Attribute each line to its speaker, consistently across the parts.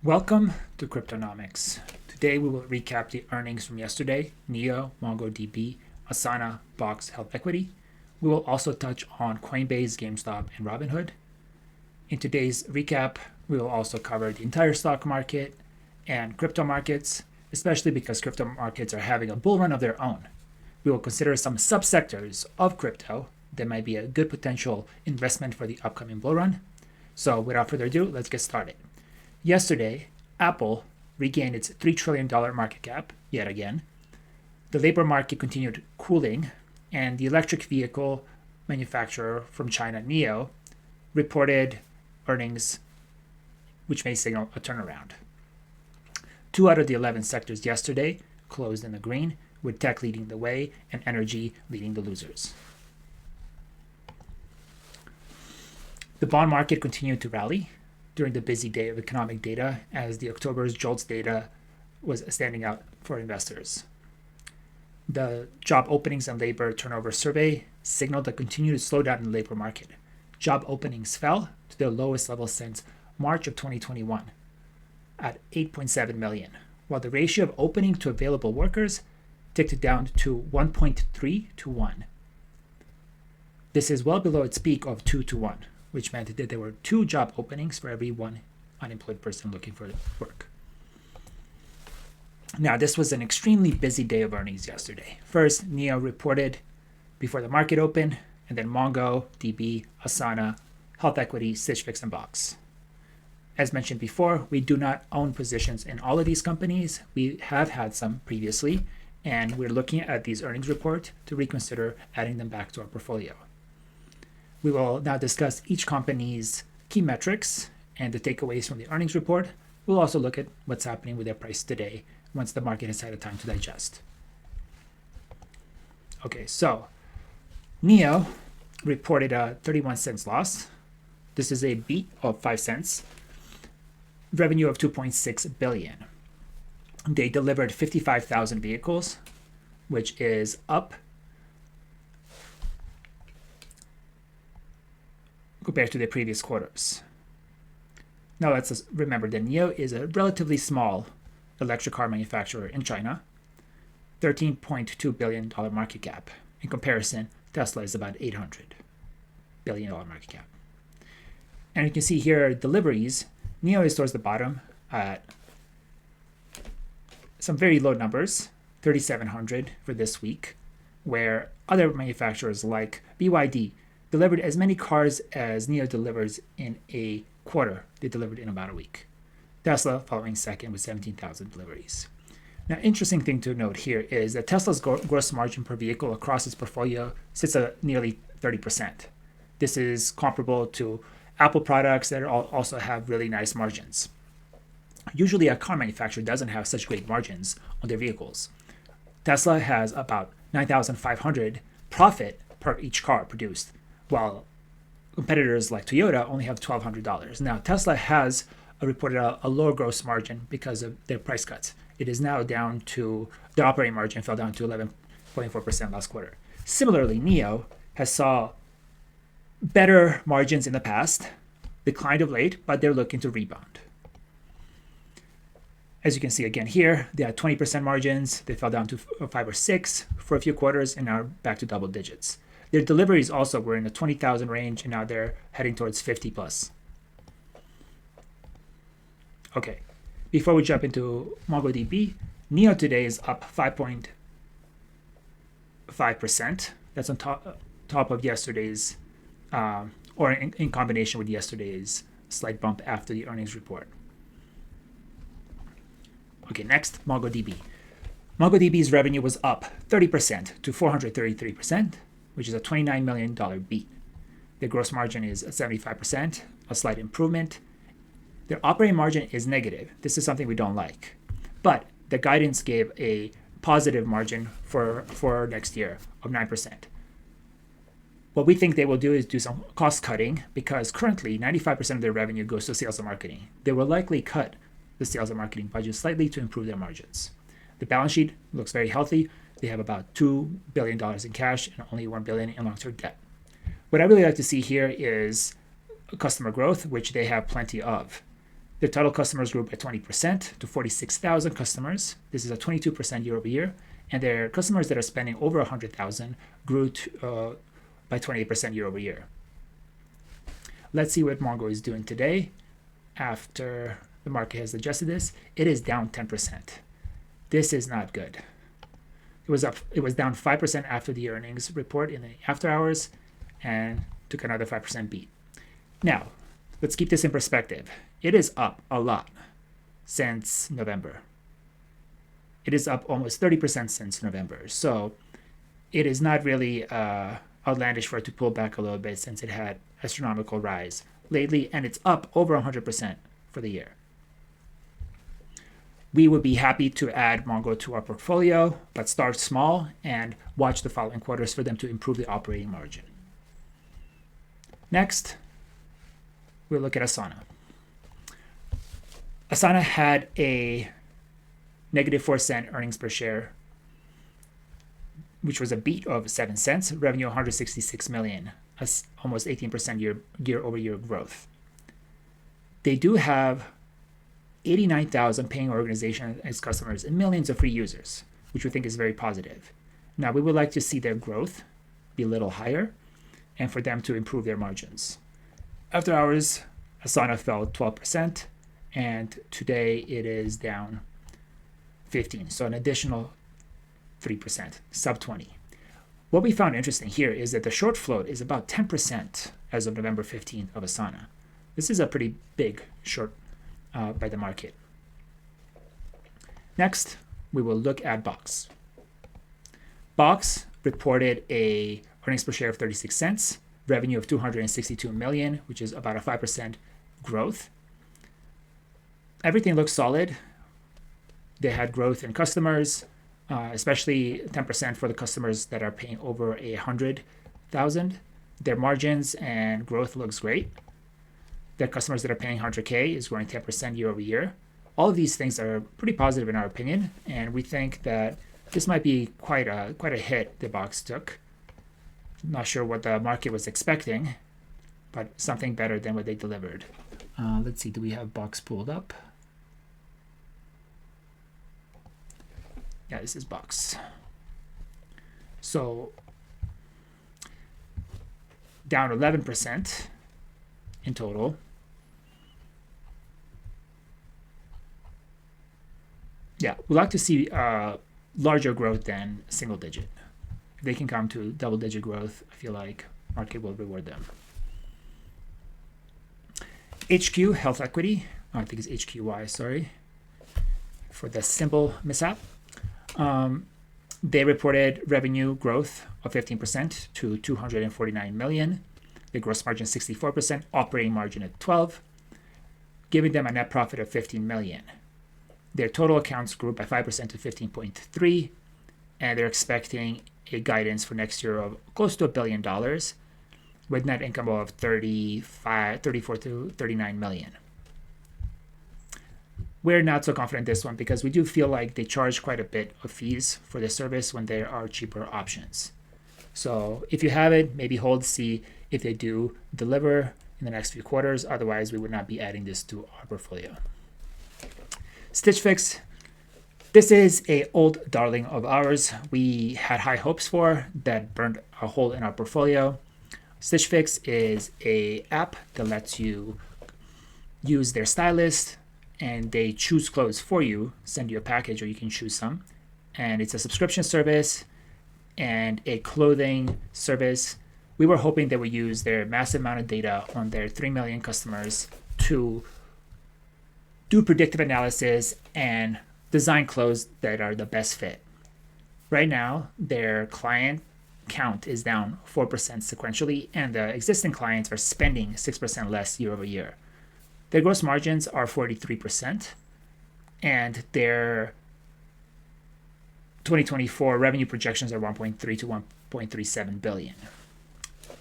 Speaker 1: Welcome to Cryptonomics. Today we will recap the earnings from yesterday, NIO, MongoDB, Asana, Box, Health Equity. We will also touch on Coinbase, GameStop, and Robinhood. In today's recap, we will also cover the entire stock market and crypto markets, especially because crypto markets are having a bull run of their own. We will consider some subsectors of crypto that might be a good potential investment for the upcoming bull run. So without further ado, let's get started. Yesterday, Apple regained its $3 trillion market cap yet again. The labor market continued cooling, and the electric vehicle manufacturer from China, NIO, reported earnings which may signal a turnaround. 2 out of the 11 sectors yesterday closed in the green, with tech leading the way and energy leading the losers. The bond market continued to rally during the busy day of economic data, as the October's JOLTS data was standing out for investors. The job openings and labor turnover survey signaled a continued slowdown in the labor market. Job openings fell to their lowest level since March of 2021 at 8.7 million, while the ratio of opening to available workers ticked down to 1.3 to 1. This is well below its peak of 2 to 1. Which meant that there were 2 job openings for every 1 unemployed person looking for work. Now, this was an extremely busy day of earnings yesterday. First, NIO reported before the market opened, and then MongoDB, Asana, Health Equity, SFIX, and Box. As mentioned before, we do not own positions in all of these companies. We have had some previously, and we're looking at these earnings report to reconsider adding them back to our portfolio. We will now discuss each company's key metrics and the takeaways from the earnings report. We'll also look at what's happening with their price today once the market has had a time to digest. Okay, so NIO reported a 31 cents loss. This is a beat of 5 cents. Revenue of 2.6 billion. They delivered 55,000 vehicles, which is up compared to the previous quarters. Now let's remember that NIO is a relatively small electric car manufacturer in China, $13.2 billion market cap. In comparison, Tesla is about $800 billion market cap. And you can see here deliveries, NIO is towards the bottom at some very low numbers, 3,700 for this week, where other manufacturers like BYD delivered as many cars as NIO delivers in a quarter. They delivered in about a week. Tesla following second with 17,000 deliveries. Now, interesting thing to note here is that Tesla's gross margin per vehicle across its portfolio sits at nearly 30%. This is comparable to Apple products that also have really nice margins. Usually, a car manufacturer doesn't have such great margins on their vehicles. Tesla has about $9,500 profit per each car produced, while competitors like Toyota only have $1,200. Now, Tesla has reported a lower gross margin because of their price cuts. It is now down to, the operating margin fell down to 11.4% last quarter. Similarly, NIO has saw better margins in the past, declined of late, but they're looking to rebound. As you can see again here, they had 20% margins. They fell down to 5 or 6 for a few quarters and now back to double digits. Their deliveries also were in the 20,000 range, and now they're heading towards 50 plus. Okay, before we jump into MongoDB, NIO today is up 5.5%. That's on top of yesterday's, or in combination with yesterday's slight bump after the earnings report. Okay, next, MongoDB. MongoDB's revenue was up 30% to 433%. Which is a $29 million beat. Their gross margin is 75%, a slight improvement. Their operating margin is negative. This is something we don't like. But the guidance gave a positive margin for next year of 9%. What we think they will do is do some cost cutting, because currently 95% of their revenue goes to sales and marketing. They will likely cut the sales and marketing budget slightly to improve their margins. The balance sheet looks very healthy. They have about $2 billion in cash and only $1 billion in long-term debt. What I really like to see here is customer growth, which they have plenty of. The total customers grew by 20% to 46,000 customers. This is a 22% year over year. And their customers that are spending over 100,000 grew by 28% year over year. Let's see what Mongo is doing today after the market has adjusted this. It is down 10%. This is not good. It was down 5% after the earnings report in the after hours and took another 5% beat. Now, let's keep this in perspective. It is up a lot since November. It is up almost 30% since November. So it is not really outlandish for it to pull back a little bit since it had astronomical rise lately, and it's up over 100% for the year. We would be happy to add Mongo to our portfolio, but start small and watch the following quarters for them to improve the operating margin. Next, we'll look at Asana. Asana had a negative 4-cent earnings per share, which was a beat of 7 cents, revenue 166 million, almost 18% year-over-year growth. They do have 89,000 paying organizations as customers and millions of free users, which we think is very positive. Now, we would like to see their growth be a little higher and for them to improve their margins. After hours, Asana fell 12%, and today it is down 15%, so an additional 3%, sub 20. What we found interesting here is that the short float is about 10% as of November 15th of Asana. This is a pretty big short by the market. Next, we will look at Box. Box reported a earnings per share of 36 cents, revenue of 262 million, which is about a 5% growth. Everything looks solid. They had growth in customers, especially 10% for the customers that are paying over 100,000. Their margins and growth looks great. Their customers that are paying 100K is growing 10% year over year. All of these things are pretty positive in our opinion, and we think that this might be quite a hit the Box took. Not sure what the market was expecting, but something better than what they delivered. Let's see, do we have Box pulled up? Yeah, this is Box. So down 11% in total. Yeah, we'd like to see larger growth than single digit. If they can come to double digit growth, I feel like market will reward them. HQ, Health Equity, I think it's HQY, sorry, for the simple mishap. They reported revenue growth of 15% to 249 million. The gross margin 64%, operating margin at 12%, giving them a net profit of 15 million. Their total accounts grew by 5% to 15.3, and they're expecting a guidance for next year of close to $1 billion, with net income of 34 to 39 million. We're not so confident in this one because we do feel like they charge quite a bit of fees for the service when there are cheaper options. So if you have it, maybe hold to see if they do deliver in the next few quarters. Otherwise, we would not be adding this to our portfolio. SFIX. This is an old darling of ours we had high hopes for that burned a hole in our portfolio. SFIX is an app that lets you use their stylist and they choose clothes for you, send you a package or you can choose some. And it's a subscription service and a clothing service. We were hoping they would use their massive amount of data on their 3 million customers to do predictive analysis and design clothes that are the best fit. Right now, their client count is down 4% sequentially, and the existing clients are spending 6% less year over year. Their gross margins are 43%, and their 2024 revenue projections are 1.3 to 1.37 billion.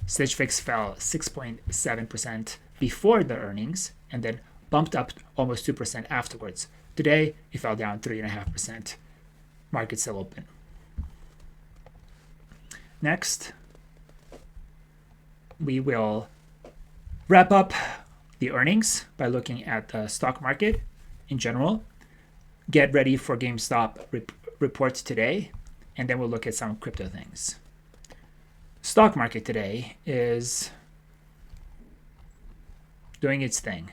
Speaker 1: SFIX fell 6.7% before the earnings and then bumped up almost 2% afterwards. Today, it fell down 3.5%. Market still open. Next, we will wrap up the earnings by looking at the stock market in general. Get ready for GameStop reports today, and then we'll look at some crypto things. Stock market today is doing its thing.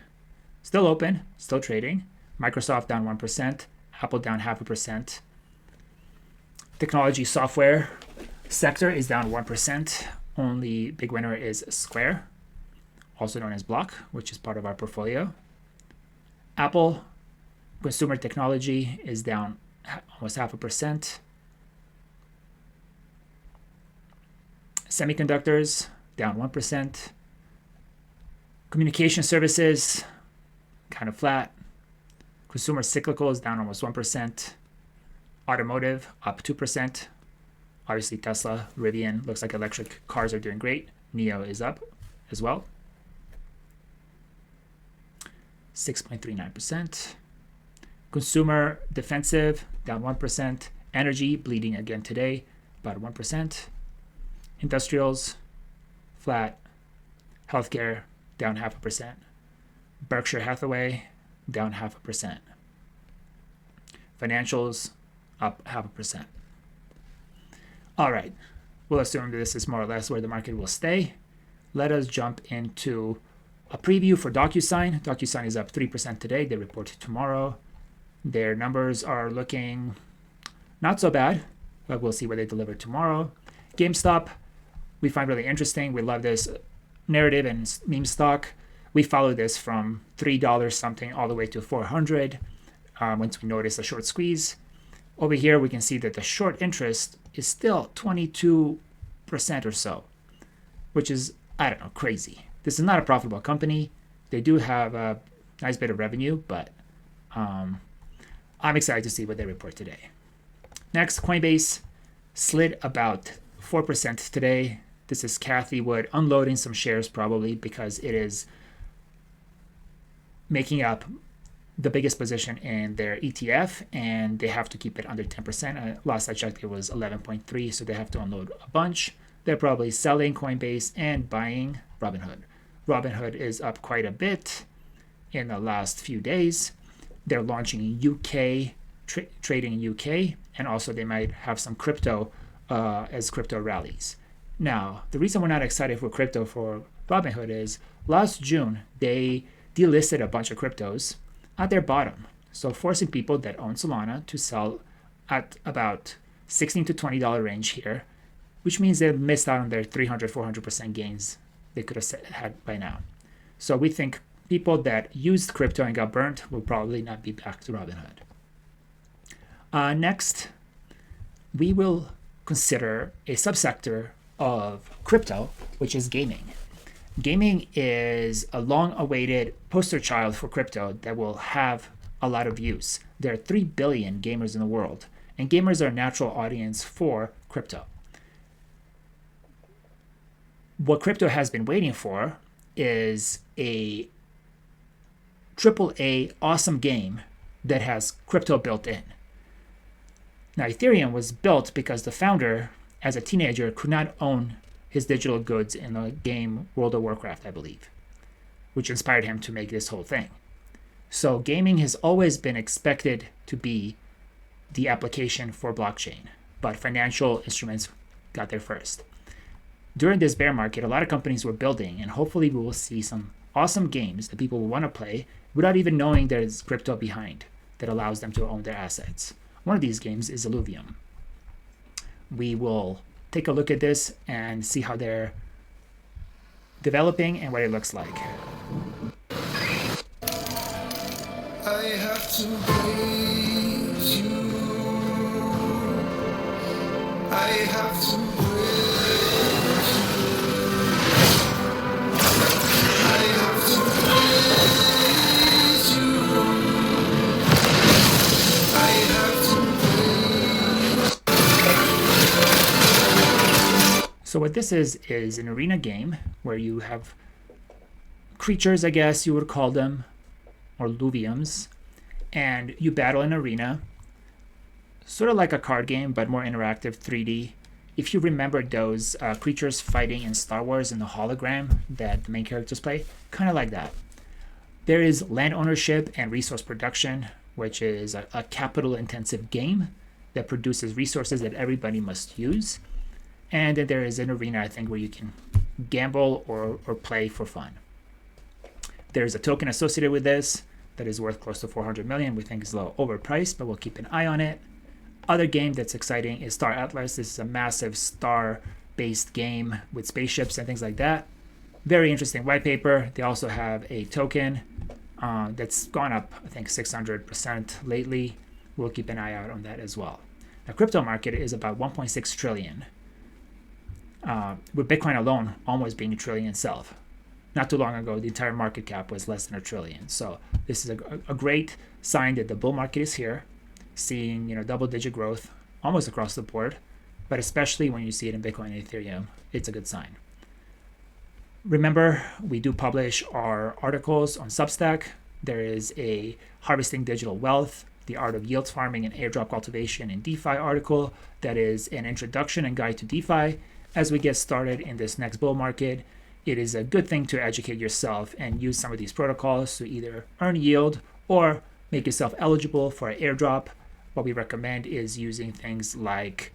Speaker 1: Still open, still trading. Microsoft down 1%, Apple down 0.5%. Technology software sector is down 1%. Only big winner is Square, also known as Block, which is part of our portfolio. Apple consumer technology is down almost 0.5%. Semiconductors down 1%. Communication services kind of flat. Consumer cyclical is down almost 1%. Automotive up 2%. Obviously Tesla, Rivian, looks like electric cars are doing great. NIO is up as well. 6.39%. Consumer defensive down 1%. Energy bleeding again today, about 1%. Industrials flat. Healthcare down 0.5%. Berkshire Hathaway down 0.5%. Financials up 0.5%. All right, we'll assume that this is more or less where the market will stay. Let us jump into a preview for DocuSign. DocuSign is up 3% today. They report tomorrow. Their numbers are looking not so bad, but we'll see what they deliver tomorrow. GameStop, we find really interesting. We love this narrative and meme stock. We follow this from $3 something all the way to $400 once we notice a short squeeze. Over here, we can see that the short interest is still 22% or so, which is, I don't know, crazy. This is not a profitable company. They do have a nice bit of revenue, but I'm excited to see what they report today. Next, Coinbase slid about 4% today. This is Cathie Wood unloading some shares probably because it is making up the biggest position in their ETF, and they have to keep it under 10%. Last I checked, it was 11.3, so they have to unload a bunch. They're probably selling Coinbase and buying Robinhood. Robinhood is up quite a bit in the last few days. They're launching in UK, trading in UK, and also they might have some crypto as crypto rallies. Now, the reason we're not excited for crypto for Robinhood is last June, they delisted a bunch of cryptos at their bottom, so forcing people that own Solana to sell at about $16 to $20 range here, which means they missed out on their 300-400% gains they could have had by now. So we think people that used crypto and got burnt will probably not be back to Robinhood. Next, we will consider a subsector of crypto, which is gaming. Gaming is a long-awaited poster child for crypto that will have a lot of use. There are 3 billion gamers in the world, and gamers are a natural audience for crypto. What crypto has been waiting for is a AAA awesome game that has crypto built in. Now, Ethereum was built because the founder, as a teenager, could not own his digital goods in the game World of Warcraft, I believe, which inspired him to make this whole thing. So gaming has always been expected to be the application for blockchain, but financial instruments got there first. During this bear market, a lot of companies were building, and hopefully we will see some awesome games that people will want to play without even knowing there's crypto behind that allows them to own their assets. One of these games is Illuvium. We will take a look at this and see how they're developing and what it looks like.
Speaker 2: I have to praise you. I have to praise you. I have to praise you. I have to
Speaker 1: So what this is an arena game where you have creatures, I guess you would call them, or Luviums, and you battle in an arena, sort of like a card game, but more interactive, 3D. If you remember those creatures fighting in Star Wars in the hologram that the main characters play, kind of like that. There is land ownership and resource production, which is a capital-intensive game that produces resources that everybody must use. And then there is an arena, I think, where you can gamble or play for fun. There's a token associated with this that is worth close to 400 million. We think is a little overpriced, but we'll keep an eye on it. Other game that's exciting is Star Atlas. This is a massive star-based game with spaceships and things like that. Very interesting white paper. They also have a token that's gone up, I think, 600% lately. We'll keep an eye out on that as well. The crypto market is about 1.6 trillion, with Bitcoin alone almost being a trillion itself. Not too long ago, the entire market cap was less than $1 trillion. So this is a great sign that the bull market is here, seeing double-digit growth almost across the board, but especially when you see it in Bitcoin and Ethereum, it's a good sign. Remember, we do publish our articles on Substack. There is a Harvesting Digital Wealth, the Art of Yield Farming and Airdrop Cultivation in DeFi article that is an introduction and guide to DeFi. As we get started in this next bull market, it is a good thing to educate yourself and use some of these protocols to either earn yield or make yourself eligible for an airdrop. What we recommend is using things like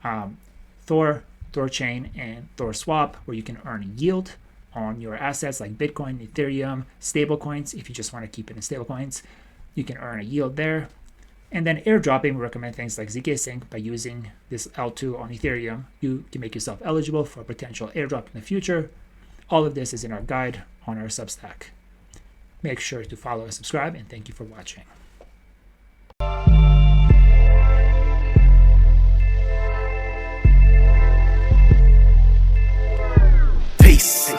Speaker 1: Thorchain, and ThorSwap, where you can earn yield on your assets like Bitcoin, Ethereum, stablecoins. If you just want to keep it in stablecoins, you can earn a yield there. And then airdropping, we recommend things like zk-Sync. By using this L2 on Ethereum, you can make yourself eligible for a potential airdrop in the future. All of this is in our guide on our Substack. Make sure to follow and subscribe, and thank you for watching.
Speaker 2: Peace.